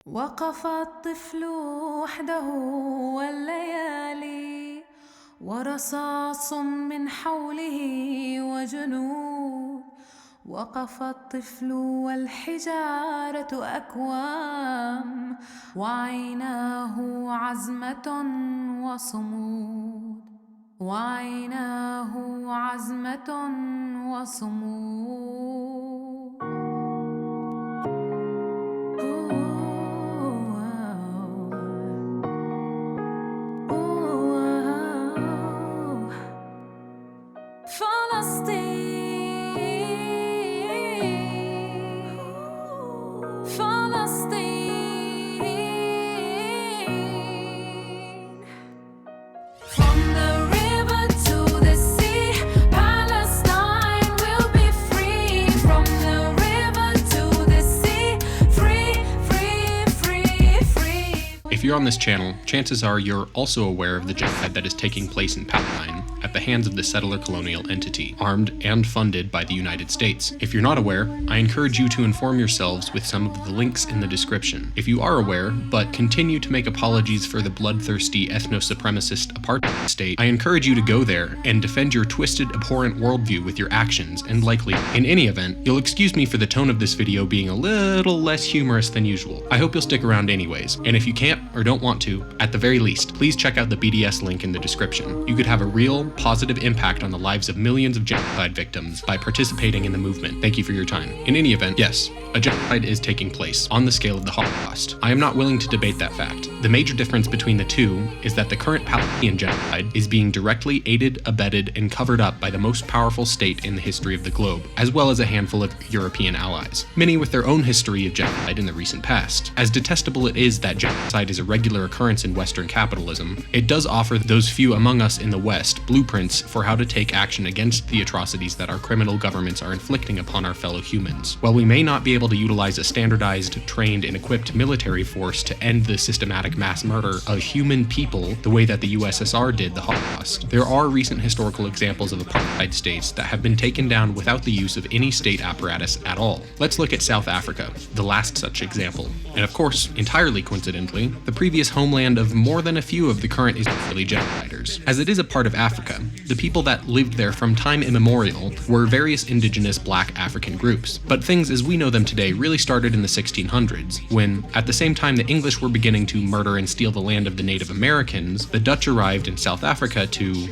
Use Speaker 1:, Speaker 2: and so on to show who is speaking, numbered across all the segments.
Speaker 1: وقف الطفل وحده والليالي ورصاص من حوله وجنود. وقف الطفل والحجارة أكوام وعيناه عزمة وصمود. وعيناه عزمة وصمود. From the river to the sea, Palestine will be free. From the river to the sea, free, free, free, free.
Speaker 2: If you're on this channel, chances are you're also aware of the genocide that is taking place in Palestine at the hands of the settler colonial entity, armed and funded by the United States. If you're not aware, I encourage you to inform yourselves with some of the links in the description. If you are aware, but continue to make apologies for the bloodthirsty ethno-supremacist apartheid state, I encourage you to go there and defend your twisted, abhorrent worldview with your actions, and likely, in any event, you'll excuse me for the tone of this video being a little less humorous than usual. I hope you'll stick around anyways, and if you can't or don't want to, at the very least, please check out the BDS link in the description. You could have a real, positive impact on the lives of millions of genocide victims by participating in the movement. Thank you for your time. In any event, yes, a genocide is taking place on the scale of the Holocaust. I am not willing to debate that fact. The major difference between the two is that the current Palestinian genocide is being directly aided, abetted, and covered up by the most powerful state in the history of the globe, as well as a handful of European allies, many with their own history of genocide in the recent past. As detestable it is that genocide is a regular occurrence in Western capitalism, it does offer those few among us in the West blueprints for how to take action against the atrocities that our criminal governments are inflicting upon our fellow humans. While we may not be able to utilize a standardized, trained, and equipped military force to end the systematic mass murder of human people the way that the USSR did the Holocaust, there are recent historical examples of apartheid states that have been taken down without the use of any state apparatus at all. Let's look at South Africa, the last such example. And of course, entirely coincidentally, the previous homeland of more than a few of the current Israeli genociders. As it is a part of Africa, the people that lived there from time immemorial were various indigenous black African groups. But things as we know them today really started in the 1600s, when, at the same time the English were beginning to murder and steal the land of the Native Americans, the Dutch arrived in South Africa to,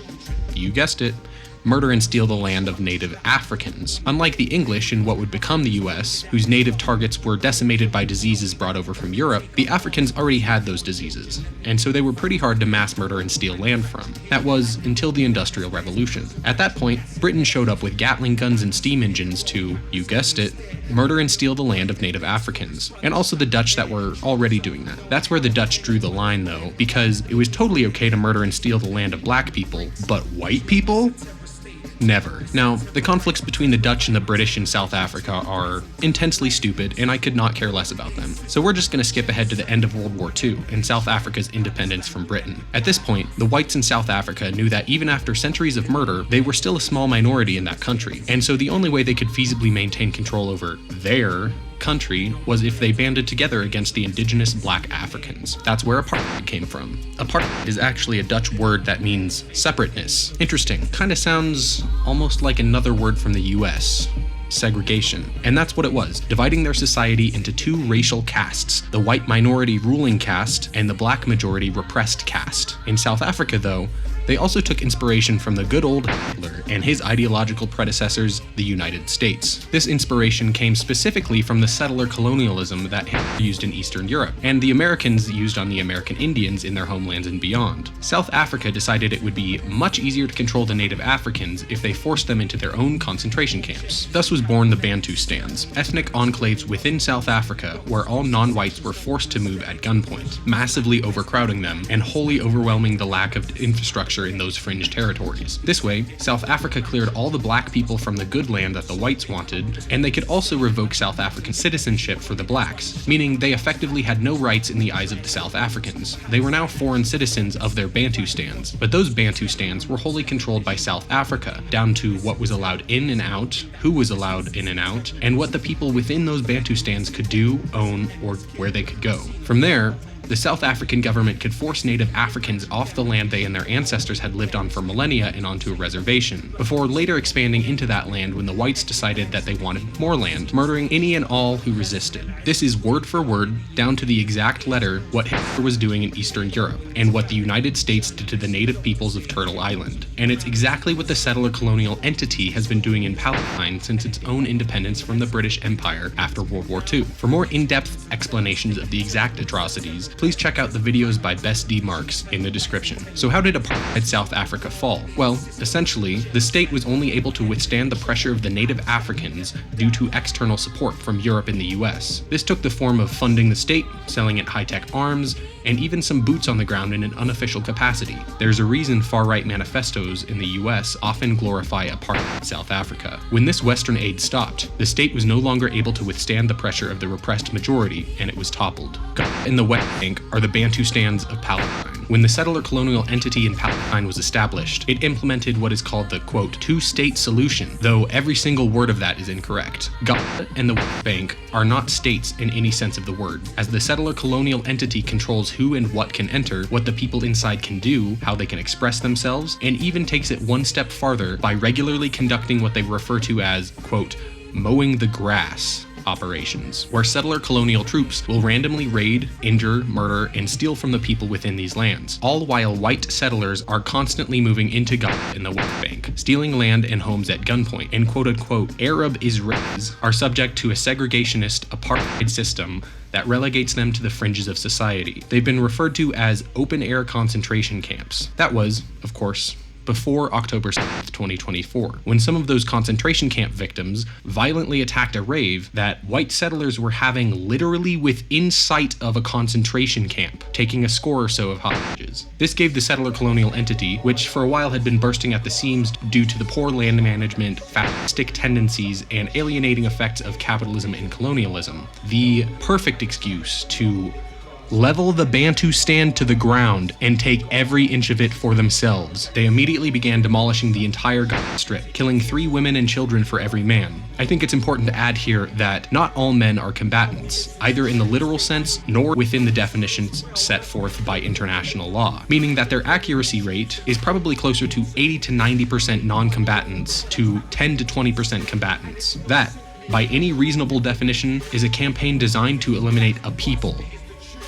Speaker 2: you guessed it, murder and steal the land of native Africans. Unlike the English in what would become the US, whose native targets were decimated by diseases brought over from Europe, the Africans already had those diseases, and so they were pretty hard to mass murder and steal land from. That was until the Industrial Revolution. At that point, Britain showed up with Gatling guns and steam engines to, you guessed it, murder and steal the land of native Africans, and also the Dutch that were already doing that. That's where the Dutch drew the line though, because it was totally okay to murder and steal the land of black people, but white people? Never. Now, the conflicts between the Dutch and the British in South Africa are intensely stupid, and I could not care less about them. So we're just going to skip ahead to the end of World War II and South Africa's independence from Britain. At this point, the whites in South Africa knew that even after centuries of murder, they were still a small minority in that country, and so the only way they could feasibly maintain control over their country was if they banded together against the indigenous black Africans. That's where apartheid came from. Apartheid is actually a Dutch word that means separateness. Interesting. Kind of sounds almost like another word from the US. Segregation. And that's what it was, dividing their society into two racial castes, the white minority ruling caste and the black majority repressed caste. In South Africa though, they also took inspiration from the good old Hitler and his ideological predecessors, the United States. This inspiration came specifically from the settler colonialism that Hitler used in Eastern Europe, and the Americans used on the American Indians in their homelands and beyond. South Africa decided it would be much easier to control the native Africans if they forced them into their own concentration camps. Thus was born the Bantustans, ethnic enclaves within South Africa where all non-whites were forced to move at gunpoint, massively overcrowding them and wholly overwhelming the lack of infrastructure pressure in those fringe territories. This way, South Africa cleared all the black people from the good land that the whites wanted, and they could also revoke South African citizenship for the blacks, meaning they effectively had no rights in the eyes of the South Africans. They were now foreign citizens of their Bantustans, but those Bantustans were wholly controlled by South Africa, down to what was allowed in and out, who was allowed in and out, and what the people within those Bantustans could do, own, or where they could go. From there, the South African government could force native Africans off the land they and their ancestors had lived on for millennia and onto a reservation, before later expanding into that land when the whites decided that they wanted more land, murdering any and all who resisted. This is word for word, down to the exact letter, what Hitler was doing in Eastern Europe, and what the United States did to the native peoples of Turtle Island. And it's exactly what the settler colonial entity has been doing in Palestine since its own independence from the British Empire after World War II. For more in-depth explanations of the exact atrocities, please check out the videos by Best D Marks in the description. So how did apartheid South Africa fall? Well, essentially, the state was only able to withstand the pressure of the native Africans due to external support from Europe and the US. This took the form of funding the state, selling it high-tech arms, and even some boots on the ground in an unofficial capacity. There's a reason far-right manifestos in the US often glorify apartheid South Africa. When this Western aid stopped, the state was no longer able to withstand the pressure of the repressed majority, and it was toppled. In the West Bank are the Bantustans of Palestine. When the settler colonial entity in Palestine was established, it implemented what is called the, quote, two-state solution, though every single word of that is incorrect. Gaza and the West Bank are not states in any sense of the word, as the settler colonial entity controls who and what can enter, what the people inside can do, how they can express themselves, and even takes it one step farther by regularly conducting what they refer to as, quote, mowing the grass operations, where settler colonial troops will randomly raid, injure, murder, and steal from the people within these lands, all while white settlers are constantly moving into Gaza in the West Bank, stealing land and homes at gunpoint, and quote-unquote Arab Israelis are subject to a segregationist apartheid system that relegates them to the fringes of society. They've been referred to as open-air concentration camps. That was, of course, before October 7th, 2024, when some of those concentration camp victims violently attacked a rave that white settlers were having literally within sight of a concentration camp, taking a score or so of hostages. This gave the settler colonial entity, which for a while had been bursting at the seams due to the poor land management, fascistic tendencies, and alienating effects of capitalism and colonialism, the perfect excuse to level the Bantustan to the ground and take every inch of it for themselves. They immediately began demolishing the entire Gaza Strip, killing 3 women and children for every man. I think it's important to add here that not all men are combatants, either in the literal sense nor within the definitions set forth by international law, meaning that their accuracy rate is probably closer to 80 to 90% non-combatants to 10 to 20% combatants. That, by any reasonable definition, is a campaign designed to eliminate a people,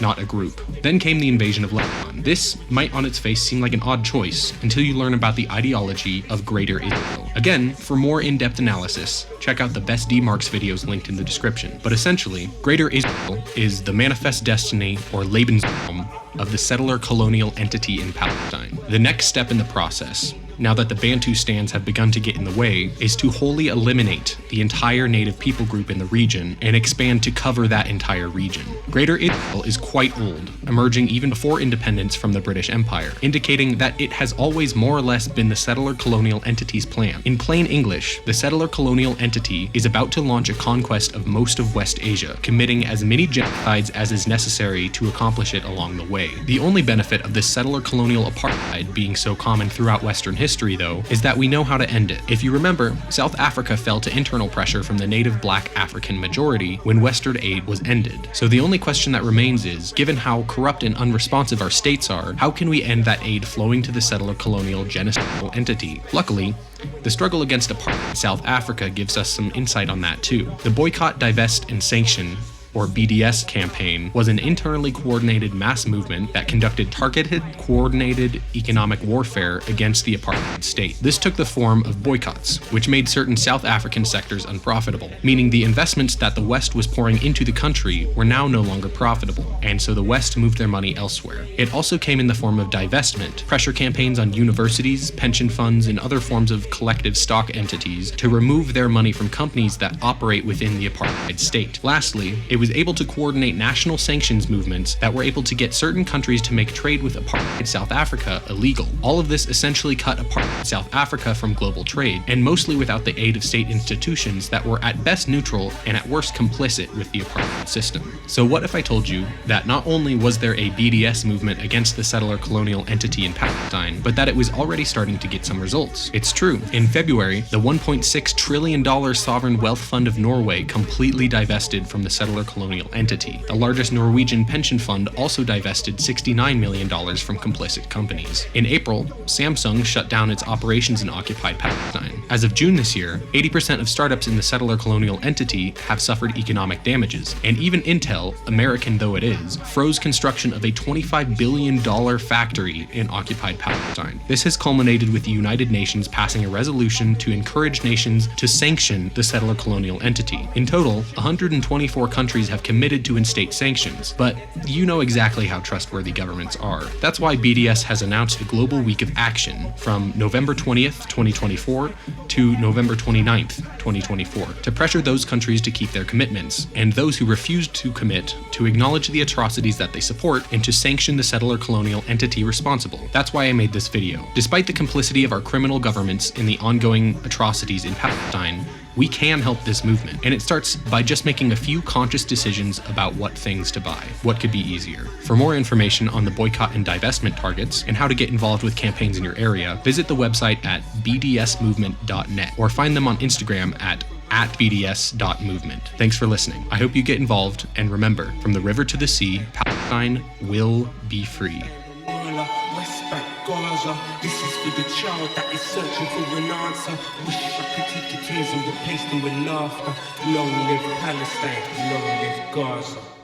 Speaker 2: not a group. Then came the invasion of Lebanon. This might on its face seem like an odd choice until you learn about the ideology of Greater Israel. Again, for more in-depth analysis, check out the Best D Marks videos linked in the description. But essentially, Greater Israel is the manifest destiny or Lebensraum of the settler colonial entity in Palestine. The next step in the process, now that the Bantustans have begun to get in the way, is to wholly eliminate the entire native people group in the region and expand to cover that entire region. Greater Israel is quite old, emerging even before independence from the British Empire, indicating that it has always more or less been the settler colonial entity's plan. In plain English, the settler colonial entity is about to launch a conquest of most of West Asia, committing as many genocides as is necessary to accomplish it along the way. The only benefit of this settler colonial apartheid being so common throughout Western history, though, is that we know how to end it. If you remember, South Africa fell to internal pressure from the native black African majority when Western aid was ended. So the only question that remains is, given how corrupt and unresponsive our states are, how can we end that aid flowing to the settler colonial genocidal entity? Luckily, the struggle against apartheid in South Africa gives us some insight on that too. The Boycott, Divest, and Sanction, or BDS campaign, was an internally coordinated mass movement that conducted targeted, coordinated economic warfare against the apartheid state. This took the form of boycotts, which made certain South African sectors unprofitable, meaning the investments that the West was pouring into the country were now no longer profitable, and so the West moved their money elsewhere. It also came in the form of divestment, pressure campaigns on universities, pension funds, and other forms of collective stock entities to remove their money from companies that operate within the apartheid state. Lastly, it was able to coordinate national sanctions movements that were able to get certain countries to make trade with apartheid South Africa illegal. All of this essentially cut apartheid South Africa from global trade, and mostly without the aid of state institutions that were at best neutral and at worst complicit with the apartheid system. So what if I told you that not only was there a BDS movement against the settler colonial entity in Palestine, but that it was already starting to get some results? It's true. In February, the $1.6 trillion sovereign wealth fund of Norway completely divested from the settler colonial entity. The largest Norwegian pension fund also divested $69 million from complicit companies. In April, Samsung shut down its operations in occupied Palestine. As of June this year, 80% of startups in the settler colonial entity have suffered economic damages, and even Intel, American though it is, froze construction of a $25 billion factory in occupied Palestine. This has culminated with the United Nations passing a resolution to encourage nations to sanction the settler colonial entity. In total, 124 countries have committed to instate sanctions, but you know exactly how trustworthy governments are. That's why BDS has announced a global week of action from November 20th, 2024 to November 29th, 2024, to pressure those countries to keep their commitments, and those who refuse to commit to acknowledge the atrocities that they support and to sanction the settler colonial entity responsible. That's why I made this video. Despite the complicity of our criminal governments in the ongoing atrocities in Palestine, we can help this movement, and it starts by just making a few conscious decisions about what things to buy. What could be easier? For more information on the boycott and divestment targets and how to get involved with campaigns in your area, visit the website at bdsmovement.net or find them on Instagram at bds.movement. Thanks for listening. I hope you get involved, and remember, from the river to the sea, Palestine will be free.
Speaker 3: Gaza. This is for the child that is searching for an answer. Wish I could take your tears and replace them with laughter. Long live Palestine, long live Gaza.